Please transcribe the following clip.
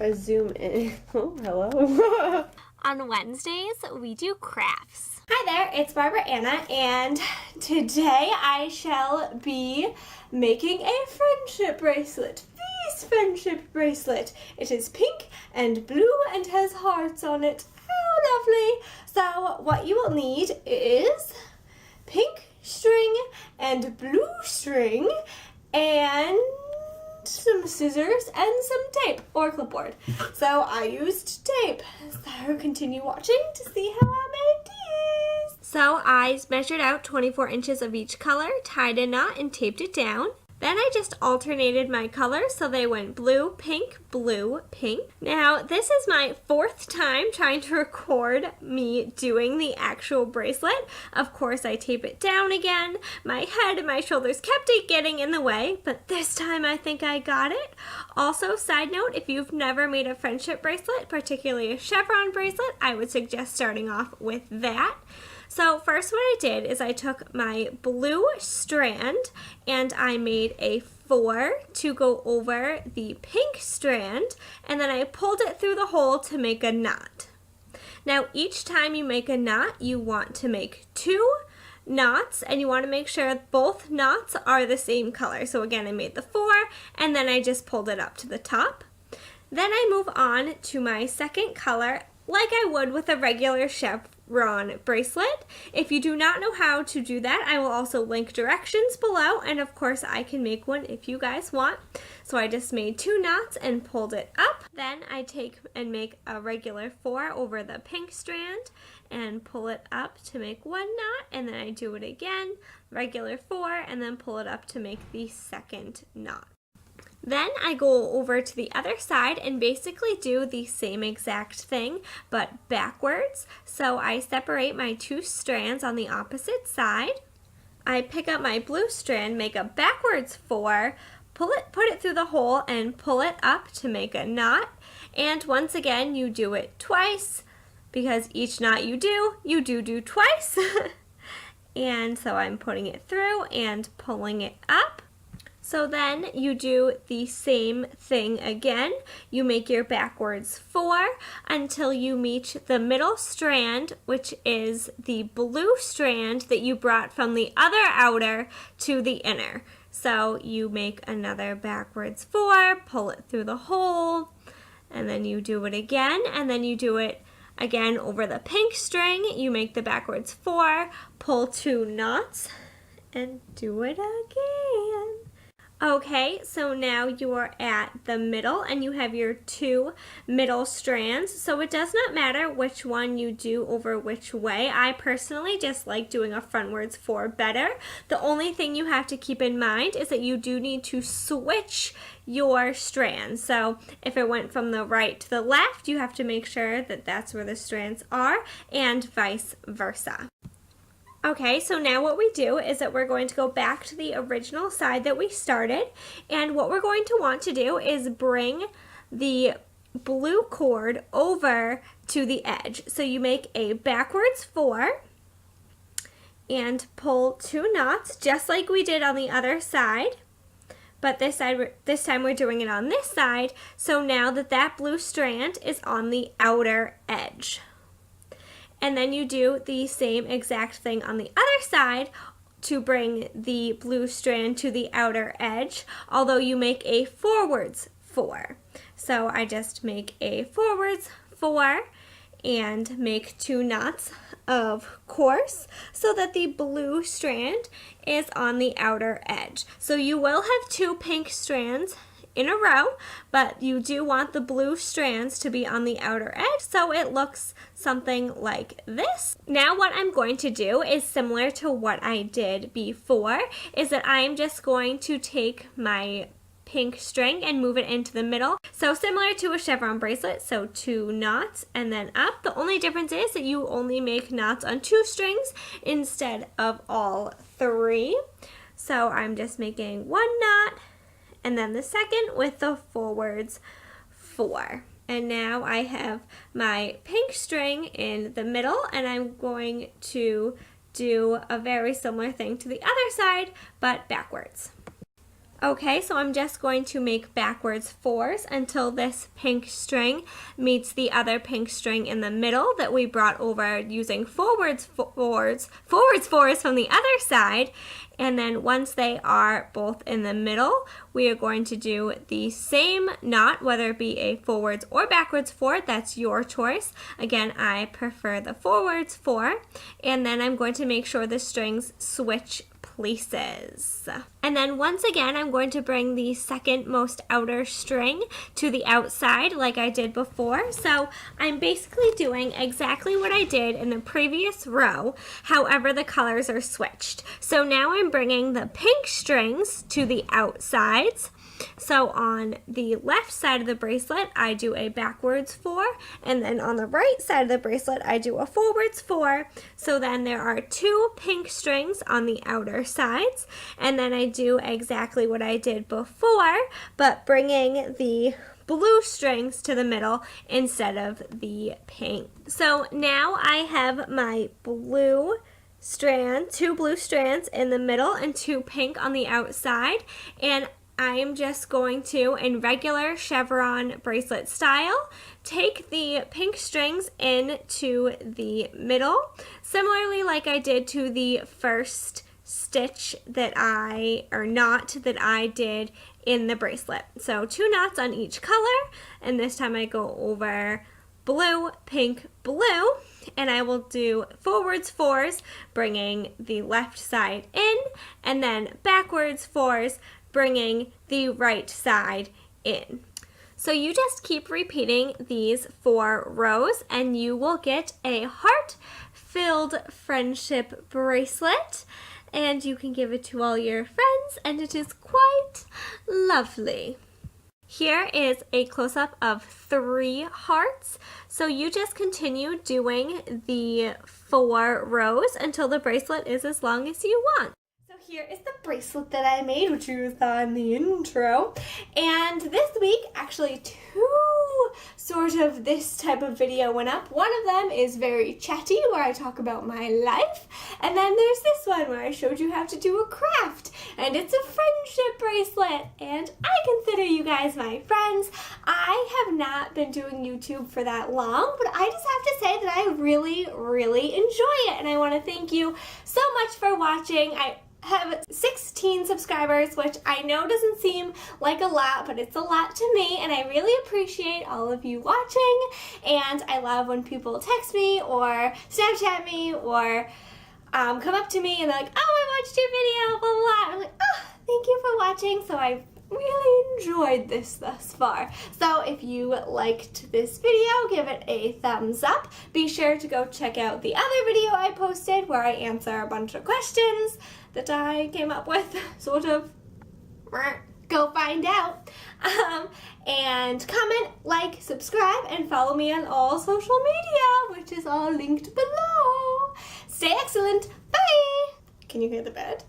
a zoom in. Oh, hello. On Wednesdays, we do crafts. Hi there, it's Barbara Anna, and today I shall be making a friendship bracelet. This friendship bracelet. It is pink and blue and has hearts on it. How lovely. So what you will need is pink string and blue string and some scissors and some tape or clipboard. So I used tape. So continue watching to see how I made these. So I measured out 24 inches of each color, tied a knot, and taped it down. Then I just alternated my colors so they went blue, pink, blue, pink. Now this is my fourth time trying to record me doing the actual bracelet. Of course I tape it down again. My head and my shoulders kept getting in the way, but this time I think I got it. Also, side note, if you've never made a friendship bracelet, particularly a chevron bracelet, I would suggest starting off with that. So first what I did is I took my blue strand and I made a 4 to go over the pink strand, and then I pulled it through the hole to make a knot. Now each time you make a knot, you want to make 2 knots, and you want to make sure both knots are the same color. So again, I made the 4 and then I just pulled it up to the top. Then I move on to my second color like I would with a regular chevron bracelet. If you do not know how to do that, I will also link directions below, and of course I can make one if you guys want. So I just made 2 knots and pulled it up. Then I take and make a regular 4 over the pink strand and pull it up to make 1 knot, and then I do it again, regular 4, and then pull it up to make the second knot. Then I go over to the other side and basically do the same exact thing, but backwards. So I separate my 2 strands on the opposite side. I pick up my blue strand, make a backwards 4, put it through the hole and pull it up to make a knot. And once again, you do it twice because each knot you do twice. And so I'm putting it through and pulling it up. So then you do the same thing again. You make your backwards 4 until you meet the middle strand, which is the blue strand that you brought from the other outer to the inner. So you make another backwards 4, pull it through the hole, and then you do it again, and then you do it again over the pink string. You make the backwards 4, pull 2 knots, and do it again. Okay, so now you are at the middle and you have your 2 middle strands. So it does not matter which one you do over which way. I personally just like doing a frontwards 4 better. The only thing you have to keep in mind is that you do need to switch your strands. So if it went from the right to the left, you have to make sure that that's where the strands are, and vice versa. Okay, so now what we do is that we're going to go back to the original side that we started, and what we're going to want to do is bring the blue cord over to the edge. So you make a backwards 4 and pull 2 knots just like we did on the other side, but this time we're doing it on this side, so now that blue strand is on the outer edge. And then you do the same exact thing on the other side to bring the blue strand to the outer edge, although you make a forwards 4. So I just make a forwards 4 and make 2 knots, of course, so that the blue strand is on the outer edge. So you will have 2 pink strands in a row, but you do want the blue strands to be on the outer edge, so it looks something like this. Now what I'm going to do is similar to what I did before, is that I'm just going to take my pink string and move it into the middle. So similar to a chevron bracelet, so 2 knots and then up. The only difference is that you only make knots on 2 strings instead of all 3. So I'm just making 1 knot and then the second with the forwards 4. And now I have my pink string in the middle, and I'm going to do a very similar thing to the other side, but backwards. Okay, so I'm just going to make backwards 4s until this pink string meets the other pink string in the middle that we brought over using forwards 4s from the other side. And then once they are both in the middle, we are going to do the same knot, whether it be a forwards or backwards 4, that's your choice. Again, I prefer the forwards 4. And then I'm going to make sure the strings switch places. And then once again, I'm going to bring the second most outer string to the outside like I did before. So I'm basically doing exactly what I did in the previous row, however the colors are switched. So now I'm bringing the pink strings to the outsides. So on the left side of the bracelet, I do a backwards 4, and then on the right side of the bracelet, I do a forwards 4. So then there are 2 pink strings on the outer sides, and then I do exactly what I did before, but bringing the blue strings to the middle instead of the pink. So now I have my blue strand, 2 blue strands in the middle and 2 pink on the outside, and I am just going to, in regular chevron bracelet style, take the pink strings into the middle, similarly like I did to the first stitch knot that I did in the bracelet. So 2 knots on each color, and this time I go over blue, pink, blue, and I will do forwards 4s, bringing the left side in, and then backwards 4s, bringing the right side in. So you just keep repeating these 4 rows and you will get a heart-filled friendship bracelet, and you can give it to all your friends, and it is quite lovely. Here is a close-up of 3 hearts. So you just continue doing the 4 rows until the bracelet is as long as you want. Here is the bracelet that I made, which you saw in the intro. And this week, actually 2 sort of this type of video went up. One of them is very chatty, where I talk about my life. And then there's this one where I showed you how to do a craft. And it's a friendship bracelet. And I consider you guys my friends. I have not been doing YouTube for that long, but I just have to say that I really, really enjoy it. And I want to thank you so much for watching. I have 16 subscribers, which I know doesn't seem like a lot, but it's a lot to me, and I really appreciate all of you watching. And I love when people text me or Snapchat me or come up to me and they're like, oh, I watched your video, blah, blah, blah. I'm like, oh, thank you for watching. So I really enjoyed this thus far. So if you liked this video, give it a thumbs up. Be sure to go check out the other video I posted where I answer a bunch of questions that I came up with, sort of. Go find out. And comment, like, subscribe, and follow me on all social media, which is all linked below. Stay excellent. Bye. Can you hear the bed?